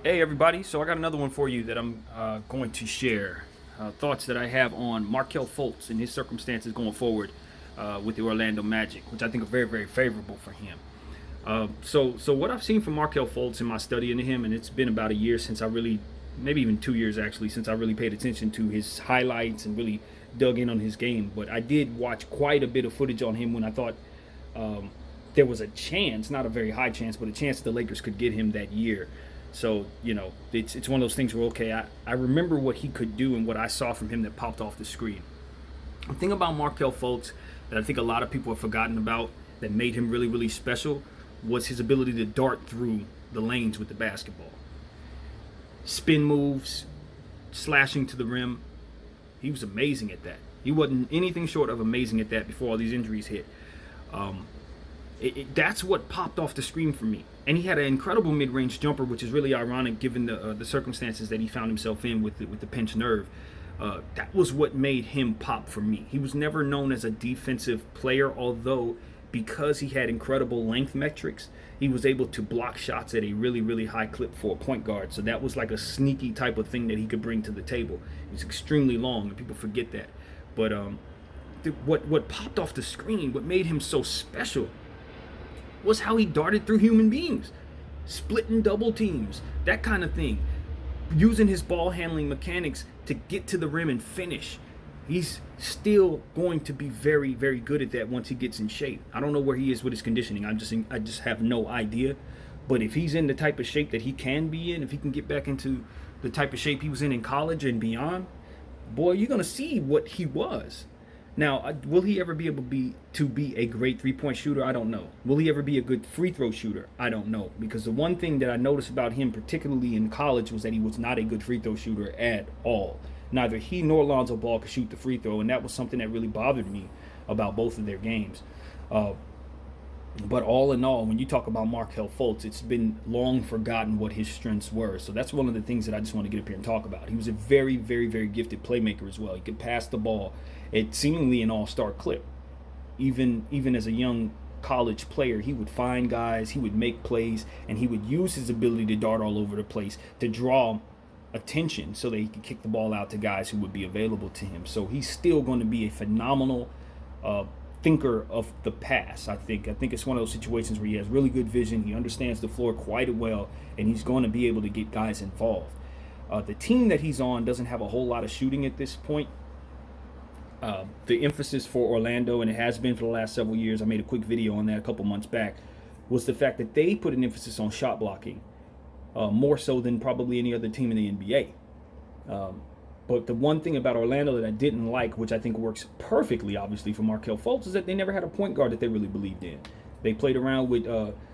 Hey everybody, so I got another one for you that I'm going to share. Thoughts that I have on Markelle Fultz and his circumstances going forward with the Orlando Magic, which I think are very, very favorable for him. So what I've seen from Markelle Fultz in my study into him, and it's been about a year since I really, maybe even 2 years actually, since I really paid attention to his highlights and really dug in on his game. But I did watch quite a bit of footage on him when I thought um, there was a chance, not a very high chance, but a chance the Lakers could get him that year. So, it's one of those things where, okay, I remember what he could do and what I saw from him that popped off the screen. The thing about Markelle Fultz that I think a lot of people have forgotten about that made him really, really special was his ability to dart through the lanes with the basketball. Spin moves, slashing to the rim. He was amazing at that. He wasn't anything short of amazing at that before all these injuries hit. Um, that's what popped off the screen for me. And he had an incredible mid-range jumper, which is really ironic given the circumstances that he found himself in with the pinched nerve. That was what made him pop for me. He was never known as a defensive player, although because he had incredible length metrics, he was able to block shots at a really, really high clip for a point guard. So that was like a sneaky type of thing that he could bring to the table. He was extremely long, and people forget that. But what popped off the screen, what made him so special, was how he darted through human beings, splitting double teams, that kind of thing, using his ball handling mechanics to get to the rim and finish. He's still going to be very, very good at that once he gets in shape. I don't know where he is with his conditioning. I just have no idea. But if he's in the type of shape that he can be in, if he can get back into the type of shape he was in college and beyond, boy, you're gonna see what he was. Now, will he ever be able to be a great three-point shooter? I don't know. Will he ever be a good free throw shooter? I don't know. Because the one thing that I noticed about him, particularly in college, was that he was not a good free throw shooter at all. Neither he nor Lonzo Ball could shoot the free throw, and that was something that really bothered me about both of their games. Uh, but all in all, when you talk about Markelle Fultz, it's been long forgotten what his strengths were. So that's one of the things that I just want to get up here and talk about. He was a very, very, very gifted playmaker as well. He could pass the ball at seemingly an all-star clip. Even as a young college player, he would find guys, he would make plays, and he would use his ability to dart all over the place to draw attention so that he could kick the ball out to guys who would be available to him. So he's still going to be a phenomenal thinker of the pass. I think it's one of those situations where he has really good vision. He understands the floor quite well, and he's going to be able to get guys involved. The team that he's on doesn't have a whole lot of shooting at this point. The emphasis for Orlando, and it has been for the last several years, I made a quick video on that a couple months back, was the fact that they put an emphasis on shot blocking, more so than probably any other team in the NBA. But the one thing about Orlando that I didn't like, which I think works perfectly, obviously, for Markelle Fultz, is that they never had a point guard that they really believed in. They played around with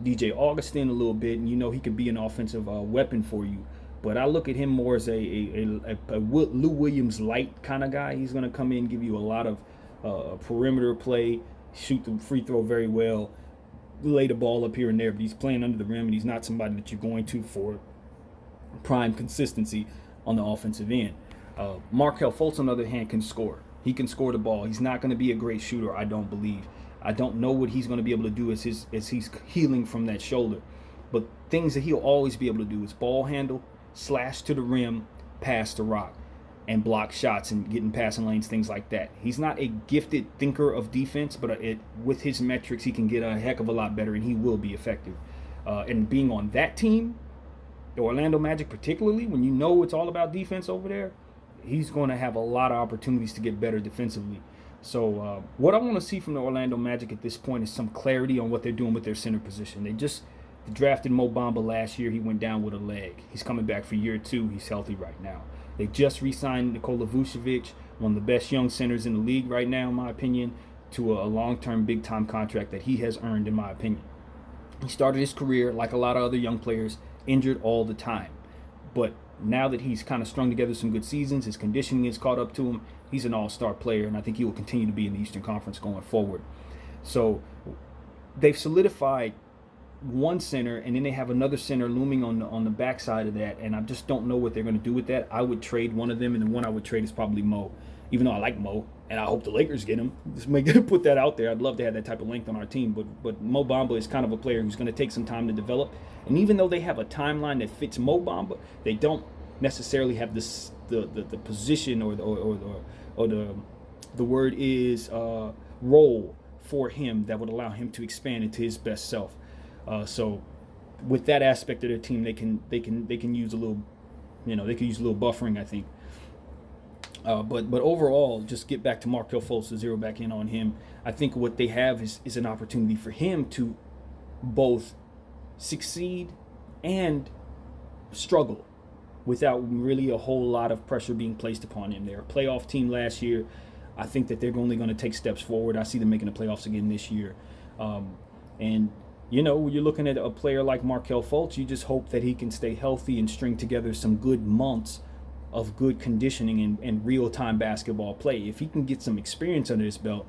DJ Augustin a little bit, and he could be an offensive weapon for you. But I look at him more as a Lou Williams light kind of guy. He's going to come in, give you a lot of perimeter play, shoot the free throw very well, lay the ball up here and there. But he's playing under the rim, and he's not somebody that you're going to for prime consistency on the offensive end. Markelle Fultz, on the other hand, can score. He can score the ball. He's not going to be a great shooter, I don't believe. I don't know what he's going to be able to do as he's healing from that shoulder. But things that he'll always be able to do is ball handle, slash to the rim, pass to rock, and block shots and get in passing lanes, things like that. He's not a gifted thinker of defense, but with his metrics, he can get a heck of a lot better, and he will be effective. And being on that team, the Orlando Magic particularly, when you know it's all about defense over there, he's going to have a lot of opportunities to get better defensively. So what I want to see from the Orlando Magic at this point is some clarity on what they're doing with their center position. They drafted Mo Bamba last year. He went down with a leg. He's coming back for year 2. He's healthy right now. They just re-signed Nikola Vucevic, one of the best young centers in the league right now, in my opinion, to a long-term big-time contract that he has earned, in my opinion. He started his career, like a lot of other young players, injured all the time. But now that he's kind of strung together some good seasons, his conditioning has caught up to him, he's an all-star player, and I think he will continue to be in the Eastern Conference going forward. So they've solidified one center, and then they have another center looming on the backside of that, and I just don't know what they're going to do with that. I would trade one of them, and the one I would trade is probably Mo. even though I like Mo, and I hope the Lakers get him. Just put that out there. I'd love to have that type of length on our team, but Mo Bamba is kind of a player who's going to take some time to develop. And even though they have a timeline that fits Mo Bamba, they don't necessarily have this the position or the word is role for him that would allow him to expand into his best self. So with that aspect of their team, they can use a little, they can use a little buffering, I think. But overall, just get back to Markelle Fultz, to zero back in on him. I think what they have is an opportunity for him to both succeed and struggle without really a whole lot of pressure being placed upon him. They're a playoff team last year. I think that they're only going to take steps forward. I see them making the playoffs again this year. And when you're looking at a player like Markelle Fultz, you just hope that he can stay healthy and string together some good months of good conditioning and real-time basketball play. If he can get some experience under his belt,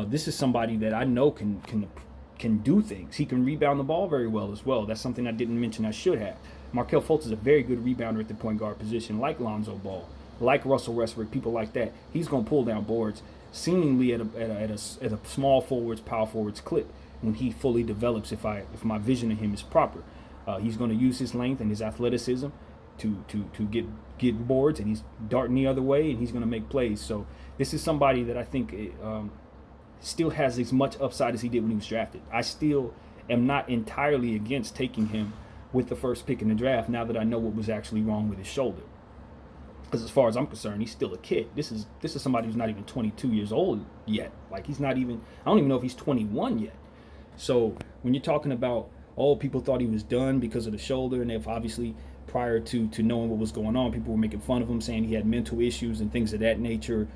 this is somebody that I know can do things. He can rebound the ball very well as well. That's something I didn't mention I should have. Markelle Fultz is a very good rebounder at the point guard position, like Lonzo Ball, like Russell Westbrook, people like that. He's going to pull down boards seemingly at a small forwards, power forwards clip when he fully develops, if my vision of him is proper. He's going to use his length and his athleticism to get boards, and he's darting the other way, and he's going to make plays. So this is somebody that I think still has as much upside as he did when he was drafted. I still am not entirely against taking him with the first pick in the draft now that I know what was actually wrong with his shoulder. Because as far as I'm concerned, he's still a kid. This is somebody who's not even 22 years old yet. Like, he's not even, I don't even know if he's 21 yet. So when you're talking about, people thought he was done because of the shoulder, and they've obviously, prior to knowing what was going on, people were making fun of him, saying he had mental issues and things of that nature,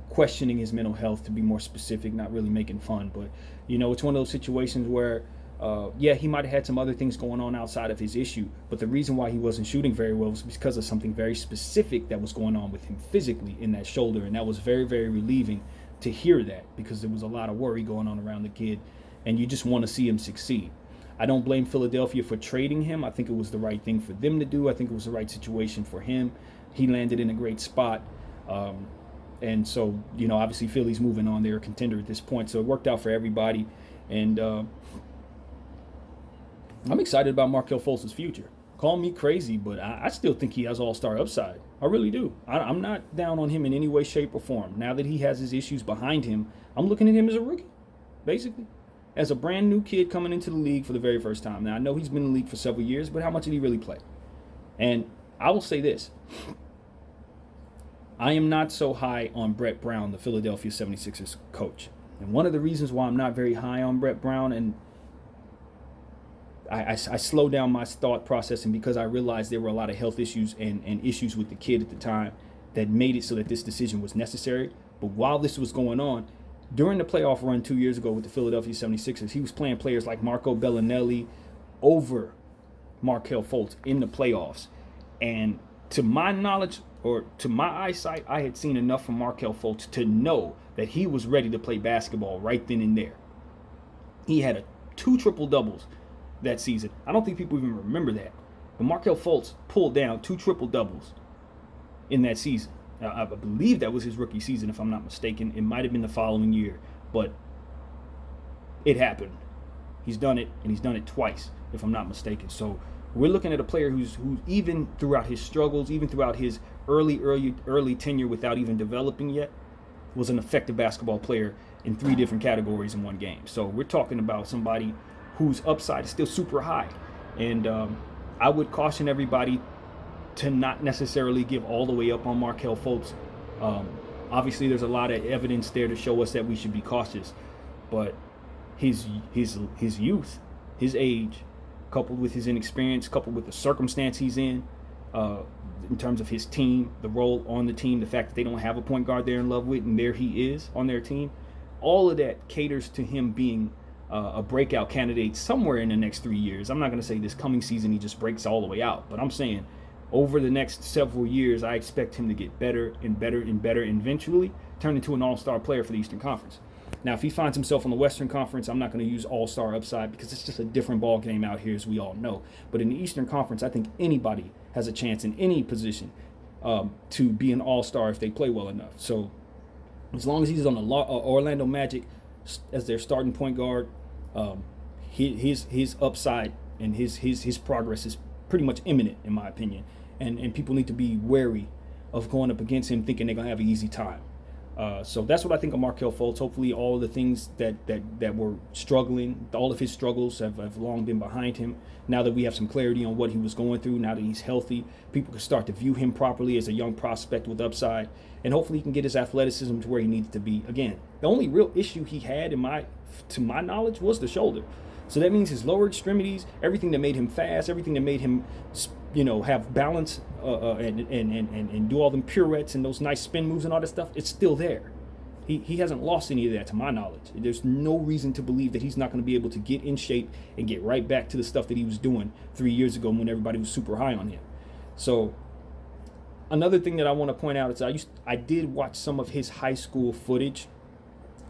questioning his mental health, to be more specific, not really making fun. But, it's one of those situations where, he might have had some other things going on outside of his issue, but the reason why he wasn't shooting very well was because of something very specific that was going on with him physically in that shoulder, and that was very, very relieving to hear that, because there was a lot of worry going on around the kid, and you just want to see him succeed. I don't blame Philadelphia for trading him. I think it was the right thing for them to do. I think it was the right situation for him. He landed in a great spot. And so, obviously Philly's moving on. They're a contender at this point. So it worked out for everybody. And I'm excited about Markelle Fultz's future. Call me crazy, but I still think he has all-star upside. I really do. I'm not down on him in any way, shape, or form. Now that he has his issues behind him, I'm looking at him as a rookie, basically. As a brand new kid coming into the league for the very first time. Now, I know he's been in the league for several years, but how much did he really play? And I will say this. I am not so high on Brett Brown, the Philadelphia 76ers coach. And one of the reasons why I'm not very high on Brett Brown, and I slowed down my thought processing because I realized there were a lot of health issues and issues with the kid at the time that made it so that this decision was necessary. But while this was going on, during the playoff run 2 years ago with the Philadelphia 76ers, he was playing players like Marco Bellinelli over Markelle Fultz in the playoffs. And to my knowledge, or to my eyesight, I had seen enough from Markelle Fultz to know that he was ready to play basketball right then and there. He had 2 triple-doubles that season. I don't think people even remember that. But Markelle Fultz pulled down 2 triple-doubles in that season. I believe that was his rookie season, if I'm not mistaken. It might have been the following year, but it happened. He's done it, and he's done it twice, if I'm not mistaken. So we're looking at a player who's even throughout his struggles, even throughout his early tenure without even developing yet, was an effective basketball player in 3 different categories in one game. So we're talking about somebody whose upside is still super high. And I would caution everybody to not necessarily give all the way up on Markelle Fultz. Obviously, there's a lot of evidence there to show us that we should be cautious. But his youth, his age, coupled with his inexperience, coupled with the circumstance he's in terms of his team, the role on the team, the fact that they don't have a point guard they're in love with, and there he is on their team, all of that caters to him being a breakout candidate somewhere in the next 3 years. I'm not going to say this coming season he just breaks all the way out, but I'm saying over the next several years, I expect him to get better and better and better, and eventually turn into an all-star player for the Eastern Conference. Now, if he finds himself in the Western Conference, I'm not going to use all-star upside because it's just a different ball game out here, as we all know. But in the Eastern Conference, I think anybody has a chance in any position to be an all-star if they play well enough. So as long as he's on the Orlando Magic as their starting point guard, his upside and his progress is pretty much imminent, in my opinion. And people need to be wary of going up against him thinking they're going to have an easy time. So that's what I think of Markelle Fultz. Hopefully all of the things that were struggling, all of his struggles have long been behind him. Now that we have some clarity on what he was going through, now that he's healthy, people can start to view him properly as a young prospect with upside. And hopefully he can get his athleticism to where he needs to be. Again, the only real issue he had, to my knowledge, was the shoulder. So that means his lower extremities, everything that made him fast, everything that made him, have balance and do all them pirouettes and those nice spin moves and all that stuff, it's still there. He hasn't lost any of that, to my knowledge. There's no reason to believe that he's not going to be able to get in shape and get right back to the stuff that he was doing 3 years ago when everybody was super high on him. So another thing that I want to point out is I did watch some of his high school footage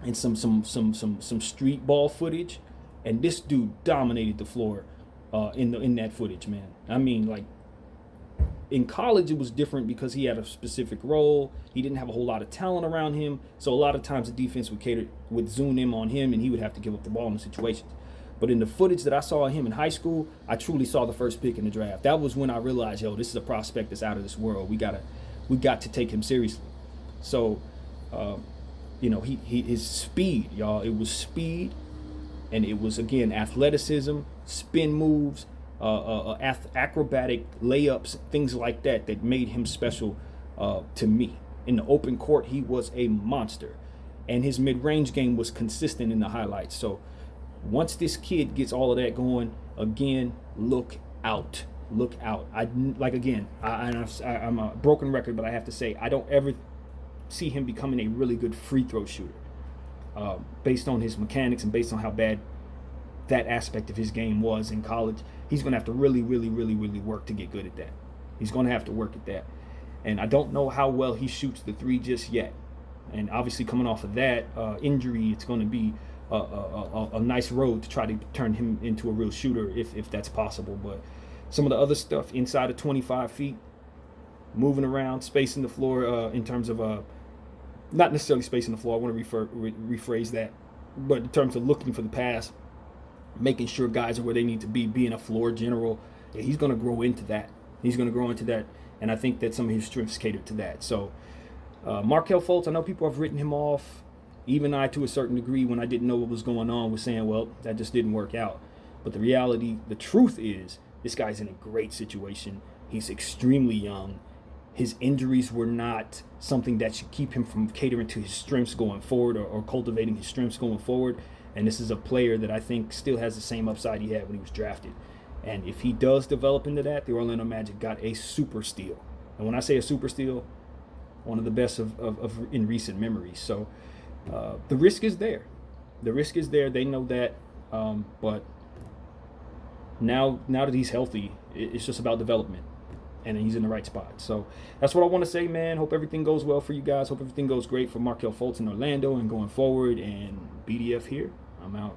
and some street ball footage, and this dude dominated the floor in that footage, man. I mean, like, in college it was different because he had a specific role. He didn't have a whole lot of talent around him, so a lot of times the defense would zone in on him and he would have to give up the ball in situations. But in the footage that I saw of him in high school, I truly saw the first pick in the draft. That was when I realized, this is a prospect that's out of this world. We got to take him seriously. So his speed, y'all, it was speed, and it was, again, athleticism, spin moves, acrobatic layups, things like that made him special to me. In the open court, he was a monster, and his mid-range game was consistent in the highlights. So once this kid gets all of that going, again, look out. I'm a broken record, but I have to say, I don't ever see him becoming a really good free throw shooter based on his mechanics and based on how bad that aspect of his game was in college. He's going to have to really, really, really, really work to get good at that. He's going to have to work at that. And I don't know how well he shoots the three just yet. And obviously coming off of that injury, it's going to be a nice road to try to turn him into a real shooter if that's possible. But some of the other stuff inside of 25 feet, moving around, spacing the floor in terms of not necessarily spacing the floor. I want to rephrase that. But in terms of looking for the pass, making sure guys are where they need to be, being a floor general, he's going to grow into that. And I think that some of his strengths cater to that. So Markelle Fultz, I know people have written him off. Even I, to a certain degree, when I didn't know what was going on, was saying, well, that just didn't work out. But the truth is, this guy's in a great situation. He's extremely young. His injuries were not something that should keep him from catering to his strengths going forward or cultivating his strengths going forward. And this is a player that I think still has the same upside he had when he was drafted. And if he does develop into that, the Orlando Magic got a super steal. And when I say a super steal, one of the best of in recent memories. So the risk is there. They know that. But now that he's healthy, it's just about development. And he's in the right spot. So that's what I want to say, man. Hope everything goes well for you guys. Hope everything goes great for Markelle Fultz in Orlando and going forward. And BDF here. I'm out.